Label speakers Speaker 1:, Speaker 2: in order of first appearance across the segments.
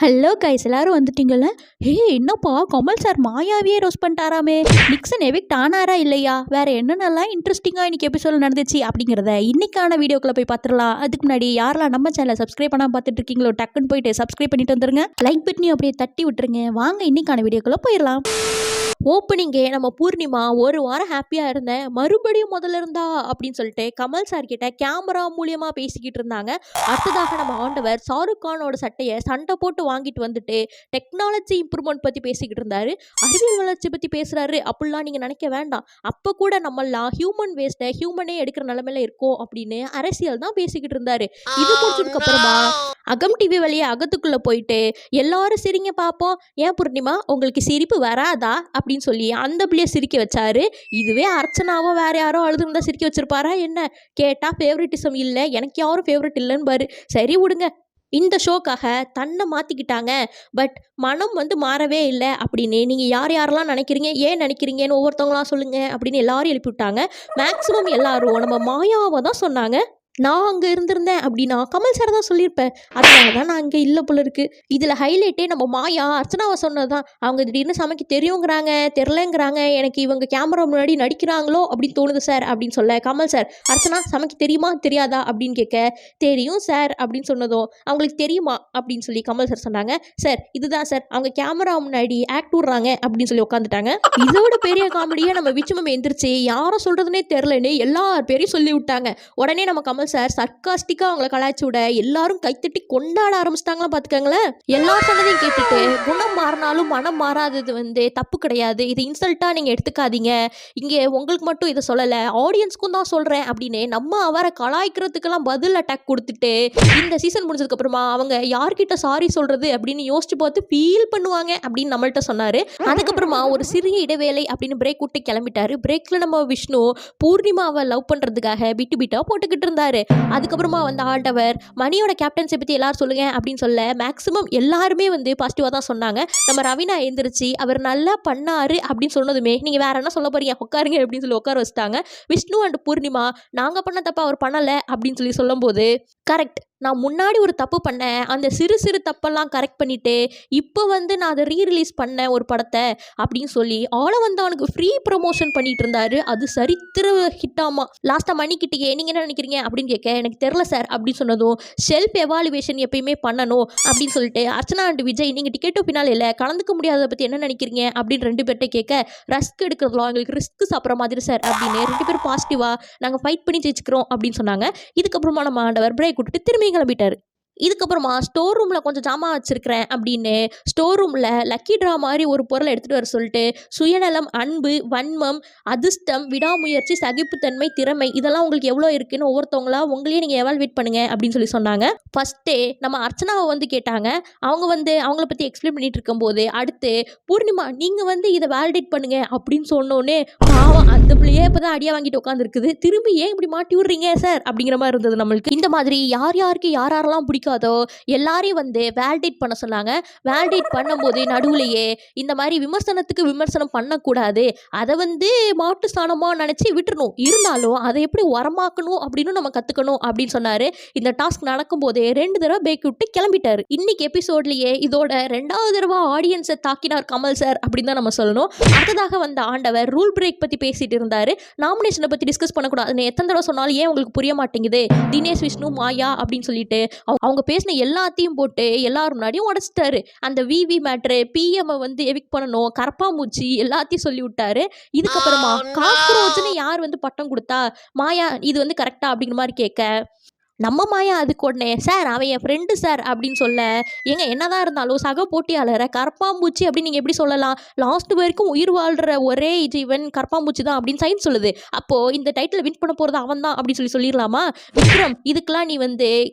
Speaker 1: Hello guys, எல்லாரும் வந்துட்டீங்கல்ல. என்னப்பா கமல் சார் மாயாவியே ரோஸ் பண்ணிட்டாராமே. நிக்சன் எவிக்ட் ஆனாரா இல்லையா, வேற என்னென்னலாம் இன்ட்ரெஸ்டிங்காக இன்னைக்கு எபிசோட நடந்துச்சு அப்படிங்கிறத இன்னைக்கான வீடியோக்குள்ள போய் பார்த்துடலாம். அதுக்கு முன்னாடி யாரெல்லாம் நம்ம சேனலை சப்ஸ்கிரைப் பண்ணாம பார்த்துட்டு இருக்கீங்களோ டக்குன்னு போயிட்டு சப்ஸ்கிரைப் பண்ணிட்டு வந்துருங்க. லைக் பட்டனையும் அப்படியே தட்டி விட்டுருங்க. வாங்க இன்னைக்கான வீடியோக்குள்ள போயிடலாம். ஓப்பனிங்கே நம்ம பூர்ணிமா ஒரு வாரம் ஹாப்பியாக இருந்தேன், மறுபடியும் முதல்ல இருந்தா அப்படின்னு சொல்லிட்டு கமல் சார் கிட்ட கேமரா மூலியமாக பேசிக்கிட்டு இருந்தாங்க. அடுத்ததாக நம்ம ஆண்டவர் ஷாருக் கானோட சட்டையை சண்டை போட்டு வாங்கிட்டு வந்துட்டு டெக்னாலஜி இம்ப்ரூவ்மெண்ட் பற்றி பேசிக்கிட்டு இருந்தாரு. அறிவியல் வளர்ச்சி பற்றி பேசுகிறாரு அப்படிலாம் நீங்கள் நினைக்க வேண்டாம். அப்போ கூட நம்மளாம் ஹியூமன் வேஸ்ட்டை ஹியூமனே எடுக்கிற நிலமையில இருக்கோம் அப்படின்னு அரசியல் தான் பேசிக்கிட்டு இருந்தாரு. இது முடிச்சதுக்கு அப்புறமா அகம் டிவி வழியே அகத்துக்குள்ளே போயிட்டு எல்லாரும் சிரிங்க பார்ப்போம், ஏன் பூர்ணிமா உங்களுக்கு சிரிப்பு வராதா அப்படின்னு சொல்லி அந்த பிள்ளைய சிரிக்க வச்சாரு. இதுவே அர்ச்சனாவோ வேற யாரோ அழுதுருந்தா சிரிக்க வச்சிருப்பாரா என்ன? கேட்டால் ஃபேவரட்டிசம் இல்லை, எனக்கு யாரும் ஃபேவரட் இல்லைன்னு பாரு. சரி விடுங்க, இந்த ஷோக்காக தன்னை மாற்றிக்கிட்டாங்க, பட் மனம் மாறவே இல்லை அப்படின்னு நீங்கள் யார் யாரெல்லாம் நினைக்கிறீங்க, ஏன் நினைக்கிறீங்கன்னு ஒவ்வொருத்தவங்களாம் சொல்லுங்கள் அப்படின்னு எல்லாரும் எழுப்பி விட்டாங்க. மேக்ஸிமம் எல்லாரும் நம்ம மாயாவை தான் சொன்னாங்க. நான் அங்கே இருந்திருந்தேன் அப்படின்னா கமல் சார் தான் சொல்லியிருப்பேன், அதனால தான் நான் அங்கே இல்லை போல இருக்கு. இதில் ஹைலைட்டே நம்ம மாயா அர்ச்சனாவை சொன்னது தான். அவங்க திடீர்னு சமைக்க தெரியுங்கிறாங்க, தெரிலங்கிறாங்க, எனக்கு இவங்க கேமரா முன்னாடி நடிக்கிறாங்களோ அப்படின்னு தோணுது சார் அப்படின்னு சொல்ல கமல் சார் அர்ச்சனா சமைக்க தெரியுமா தெரியாதா அப்படின்னு கேட்க தெரியும் சார் அப்படின்னு சொன்னதும் அவங்களுக்கு தெரியுமா அப்படின்னு சொல்லி கமல் சார் சொன்னாங்க. சார் இதுதான் சார் அவங்க கேமரா முன்னாடி ஆக்ட் விடுறாங்க அப்படின்னு சொல்லி உட்காந்துட்டாங்க. இதோட பெரிய காமெடியாக நம்ம விச்சுமம் எந்திரிச்சு யாரும் சொல்கிறதுனே தெரிலன்னு எல்லார் பேரையும் சொல்லி விட்டாங்க. உடனே நம்ம கமல் சார் சர்க்காஸ்டிக்கா அவங்களை கலாய்ச்சி விட எல்லாரும் கைத்தட்டி கொண்டாட ஆரம்பிச்சிட்டாங்களா பார்த்துக்கங்களேன். எல்லா சொன்னதையும் கேட்டுட்டு குணம் மாறினாலும் மனம் மாறாதது தப்பு கிடையாது, இது இன்சல்ட்டா நீங்க எடுத்துக்காதீங்க, இங்கே உங்களுக்கு மட்டும் இதை சொல்லலை ஆடியன்ஸ்க்கும் தான் சொல்றேன் அப்படின்னு நம்ம அவரை கலாய்க்கிறதுக்கெல்லாம் பதில் அட்டாக் கொடுத்துட்டு இந்த சீசன் முடிஞ்சதுக்கு அப்புறமா அவங்க யார்கிட்ட சாரி சொல்றது அப்படின்னு யோசிச்சு பார்த்து ஃபீல் பண்ணுவாங்க அப்படின்னு நம்மள்ட்ட சொன்னாரு. அதுக்கப்புறமா ஒரு சிறிய இடைவேளை அப்படின்னு பிரேக் விட்டு கிளம்பிட்டாரு. பிரேக்ல நம்ம விஷ்ணு பூர்ணிமாவை லவ் பண்றதுக்காக பிட்டு பிட்டா போட்டுக்கிட்டு இருந்தாரு. அதுக்கப்புறமா ஆண்டவர் மணியோட கேப்டன்ஸை பற்றி எல்லாரும் சொல்லுங்க அப்படின்னு சொல்ல மேக்ஸிமம் எல்லாருமே பாசிட்டிவாக தான் சொன்னாங்க. நம்ம ரவினா எந்திரிச்சு அவர் நல்லா பண்ணாரு அப்படின்னு சொன்னதுமே நீங்கள் வேற என்ன சொல்ல போறீங்க, உட்காருங்க அப்படின்னு சொல்லி உட்கார வச்சுட்டாங்க. விஷ்ணு அண்ட் பூர்ணிமா நாங்கள் பண்ண தப்பா அவர் பண்ணலை அப்படின்னு சொல்லி சொல்லும்போது கரெக்ட், நான் முன்னாடி ஒரு தப்பு பண்ணேன், அந்த சிறு சிறு தப்பெல்லாம் கரெக்ட் பண்ணிட்டு இப்போ நான் அதை ரீரிலீஸ் பண்ணேன் ஒரு படத்தை அப்படின்னு சொல்லி ஆளை அவனுக்கு ஃப்ரீ ப்ரமோஷன் பண்ணிட்டு இருந்தாரு. அது சரித்திர ஹிட்டாமா. லாஸ்ட்டாக மணிக்கிட்டே நீங்கள் என்ன நினைக்கிறீங்க அப்படின்னு கேட்க எனக்கு தெரில சார் அப்படின்னு சொன்னதும் செல்ஃப் எவாலுவேஷன் எப்பயுமே பண்ணணும் அப்படின்னு சொல்லிட்டு அர்ச்சனா அண்ட் விஜய் நீங்கள் டிக்கெட்டு பின்னால் இல்லை கலந்துக்க முடியாத பற்றி என்ன நினைக்கிறீங்க அப்படின்னு ரெண்டு பேர்கிட்ட கேட்க ரஸ்க் எடுக்கிறதுலாம் எங்களுக்கு ரிஸ்க் சாப்பிட்ற மாதிரி சார் அப்படின்னு ரெண்டு பேரும் பாசிட்டிவாக நாங்கள் ஃபைட் பண்ணி ஜெயிச்சுக்கிறோம் அப்படின்னு சொன்னாங்க. இதுக்கப்புறமா நம்ம ஆண்டவர் பிரேக் விட்டுட்டு திரும்பி கிளம்பிட்டாரு. இதுக்கப்புறமா ஸ்டோர் ரூமில் கொஞ்சம் ஜாமான் வச்சுருக்கிறேன் அப்படின்னு ஸ்டோர் ரூமில் லக்கி ட்ரா மாதிரி ஒரு பொருளை எடுத்துகிட்டு வர சொல்லிட்டு சுயநலம், அன்பு, வன்மம், அதிர்ஷ்டம், விடாமுயற்சி, சகிப்புத்தன்மை, திறமை இதெல்லாம் உங்களுக்கு எவ்வளோ இருக்குன்னு ஒவ்வொருத்தவங்களா உங்களையே நீங்கள் எவால்வேட் பண்ணுங்க அப்படின்னு சொல்லி சொன்னாங்க. ஃபஸ்ட்டே நம்ம அர்ச்சனாவை கேட்டாங்க. அவங்க அவங்கள பற்றி எக்ஸ்பிளைன் பண்ணிட்டு இருக்கும்போது அடுத்து பூர்ணிமா நீங்கள் இதை வேலிடேட் பண்ணுங்க அப்படின்னு சொன்னோன்னே பாவம் அந்த பிள்ளையே இப்போ தான் அடியாக வாங்கிட்டு உட்காந்துருக்குது, திரும்பி ஏன் இப்படி மாட்டி விட்றீங்க சார் அப்படிங்கிற மாதிரி இருந்தது நம்மளுக்கு. இந்த மாதிரி யார் யாருக்கு யாரெல்லாம் பிடிக்கும் எல்லாரையும் வேலிடேட் பண்ண சொன்னாங்க. வேலிடேட் பண்ணும்போது நடுவுலையே இந்த மாதிரி விமர்சனத்துக்கு விமர்சனம் பண்ணக்கூடாது, அதை மாட்டு ஸ்தானமா நினைச்சு விட்டுறணும், இருந்தாலும் அதை எப்படி உரமாக்கணும் அப்படின்னு நம்ம கத்துக்கணும் அப்படின்னு சொன்னாரு. இந்த டாஸ்க் நடக்கும் போதே 2 தடவை பேக் விட்டு கிளம்பிட்டாரு. இன்னைக்கு எபிசோட்லயே இதோட 2வது தடவை ஆடியன்ஸை தாக்கினார் கமல் சார் அப்படின்னு தான் நம்ம சொல்லணும். அடுத்ததாக ஆண்டவர் ரூல் பிரேக் பத்தி பேசிட்டு இருந்தாரு. நாமினேஷனை பத்தி டிஸ்கஸ் பண்ணக்கூடாதுன்னு எத்தனை தடவை சொன்னாலும் ஏன் உங்களுக்கு புரிய மாட்டேங்குது, தினேஷ், விஷ்ணு, மாயா அப்படின்னு சொல்லிட்டு அவங்க பேசின எல்லாத்தையும் போட்டு எல்லாரும் முன்னாடியும் உடச்சிட்டாரு. அந்த விவி மேட்ரு, பிஎம் எவிக் பண்ணணும், கரப்பாம்பூச்சி எல்லாத்தையும் சொல்லி விட்டாரு. இதுக்கப்புறமா காக்ரோச்னு யார் பட்டம் கொடுத்தா மாயா இது கரெக்டா அப்படிங்கிற மாதிரி கேட்க நம்ம மாயா அதுக்கு உடனே சார் அவன் என் ஃப்ரெண்டு சார் அப்படின்னு சொல்ல, ஏங்க என்னதான் இருந்தாலும் சக போட்டியாளரை கரப்பாம்பூச்சி அப்படின்னு நீங்கள் எப்படி சொல்லலாம், லாஸ்ட் வரைக்கும் உயிர் வாழ்கிற ஒரே ஜீவன் கரப்பாம்பூச்சி தான் அப்படின்னு சயின்ஸ் சொல்லுது, அப்போது இந்த டைட்டில் வின் பண்ண போகிறது அவன் தான் அப்படின்னு சொல்லிடலாமா? விக்ரம் இதுக்கெல்லாம் நீ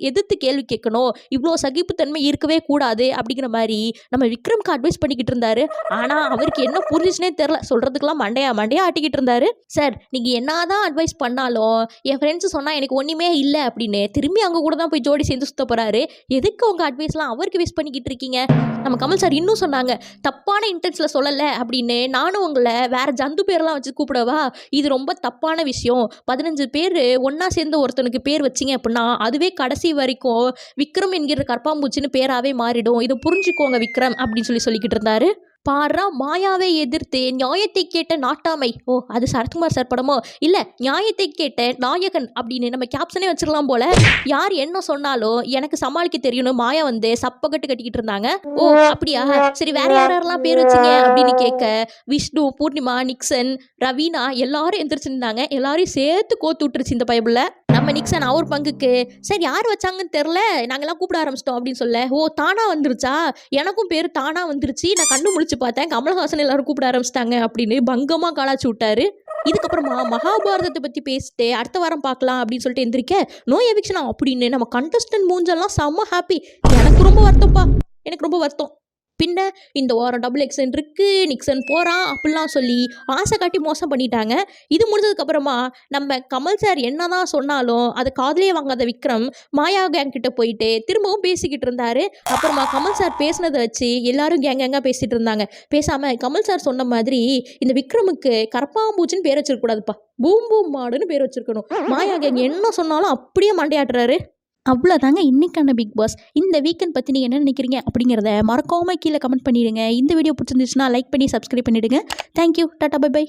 Speaker 1: எதிர்த்து கேள்வி கேட்கணும், இவ்வளோ சகிப்புத்தன்மை இருக்கவே கூடாது அப்படிங்கிற மாதிரி நம்ம விக்ரம்க்கு அட்வைஸ் பண்ணிக்கிட்டு இருந்தாரு. ஆனால் அவருக்கு என்ன புரிஞ்சிச்சுனே தெரில, சொல்கிறதுக்கெல்லாம் மண்டையா ஆட்டிக்கிட்டு இருந்தாரு. சார் நீங்கள் என்னதான் அட்வைஸ் பண்ணாலும் என் ஃப்ரெண்ட்ஸ் சொன்னால் எனக்கு ஒன்றுமே இல்லை அப்படின்னு திரும்பி அவங்க கூட தான் போய் ஜோடி சேர்ந்து சுத்த போகிறாரு. எதுக்கு உங்கள் அட்வைஸ்லாம் அவருக்கு வேஸ்ட் பண்ணிக்கிட்டு இருக்கீங்க? நம்ம கமல் சார் இன்னும் சொன்னாங்க, தப்பான இன்டென்ஸில் சொல்லலை அப்படின்னு. நானும் உங்களை வேறு ஜந்து பேர்லாம் வச்சு கூப்பிடவா? இது ரொம்ப தப்பான விஷயம். 15 பேர் ஒன்றா சேர்ந்து ஒருத்தனுக்கு பேர் வச்சிங்க அப்படின்னா அதுவே கடைசி வரைக்கும் விக்ரம் என்கிற கற்பாம்பூச்சின்னு பேராகவே மாறிடும். இதை புரிஞ்சுக்கோங்க விக்ரம் அப்படின்னு சொல்லிக்கிட்டு இருந்தாரு. பாரா, மாயாவை எதிர்த்து நியாயத்தை கேட்ட நாட்டாமை. ஓ, அது சரத்குமார் சார் படமோ? இல்லை, நியாயத்தை கேட்ட நாயகன் அப்படின்னு நம்ம கேப்ஷனே வச்சிடலாம் போல. யார் என்ன சொன்னாலும் எனக்கு சமாளிக்க தெரியணும் மாயா வந்து சப்பக்கட்டு கட்டிக்கிட்டு இருந்தாங்க. ஓ அப்படியா, சரி வேற யாரெல்லாம் பேர் வச்சிங்க அப்படின்னு கேட்க விஷ்ணு, பூர்ணிமா, நிக்சன், ரவீனா எல்லாரும் எந்திரிச்சிருந்தாங்க. எல்லாரையும் சேர்த்து கோத்து விட்டுருச்சு இந்த பைபிள்ல. நம்ம நிக்சன் அவர் பங்குக்கு சரி யார் வச்சாங்கன்னு தெரில, நாங்கெல்லாம் கூப்பிட ஆரம்பிச்சிட்டோம் அப்படின்னு சொல்ல, ஓ தானா வந்துருச்சா, எனக்கும் பேர் தானா வந்துருச்சு, நான் கண்ணு முழிச்சு பார்த்தேன், கமல்ஹாசன் எல்லாரும் கூப்பிட ஆரம்பிச்சிட்டாங்க அப்படின்னு பங்கமா காலாச்சு விட்டாரு. இதுக்கப்புறமா மகாபாரதத்தை பற்றி பேசிட்டு அடுத்த வாரம் பார்க்கலாம் அப்படின்னு சொல்லிட்டு எந்திரிக்க நோ எவிக்ஷனா அப்படின்னு நம்ம கண்டஸ்டன்ட் மூஞ்செல்லாம் செம்ம ஹாப்பி. எனக்கு ரொம்ப வருத்தம்ப்பா, எனக்கு ரொம்ப வருத்தம். பின்ன இந்த வாரம் டபுள் எக்ஸன் இருக்கு, நிக்சன் போகிறான் அப்படிலாம் சொல்லி ஆசை காட்டி மோசம் பண்ணிட்டாங்க. இது முடிஞ்சதுக்கப்புறமா நம்ம கமல் சார் என்ன தான் சொன்னாலும் அது காதலே வாங்காத விக்ரம் மாயா கேங் கிட்ட போயிட்டு திரும்பவும் பேசிக்கிட்டு இருந்தாரு. அப்புறமா கமல் சார் பேசினதை வச்சு எல்லாரும் கேங்காக பேசிகிட்டு இருந்தாங்க. பேசாமல் கமல் சார் சொன்ன மாதிரி இந்த விக்ரமுக்கு கரப்பாம்பூச்சின்னு பேர் வச்சிருக்கக்கூடாதுப்பா, பூம் பூம் மாடுன்னு பேர் வச்சிருக்கணும். மாயா கேங் என்ன சொன்னாலும் அப்படியே மண்டையாட்டுறாரு. அவ்வளோதாங்க இன்னைக்கான பிக் பாஸ். இந்த வீக்கெண்ட் பற்றி நீங்கள் என்ன நினைக்கிறீங்க அப்படிங்கிறத மறக்காமல் கீழே கமெண்ட் பண்ணிவிடுங்க. இந்த வீடியோ பிடிச்சிருந்துச்சுன்னா லைக் பண்ணி சப்ஸ்கிரைப் பண்ணிவிடுங்க. Thank you, tata, bye by.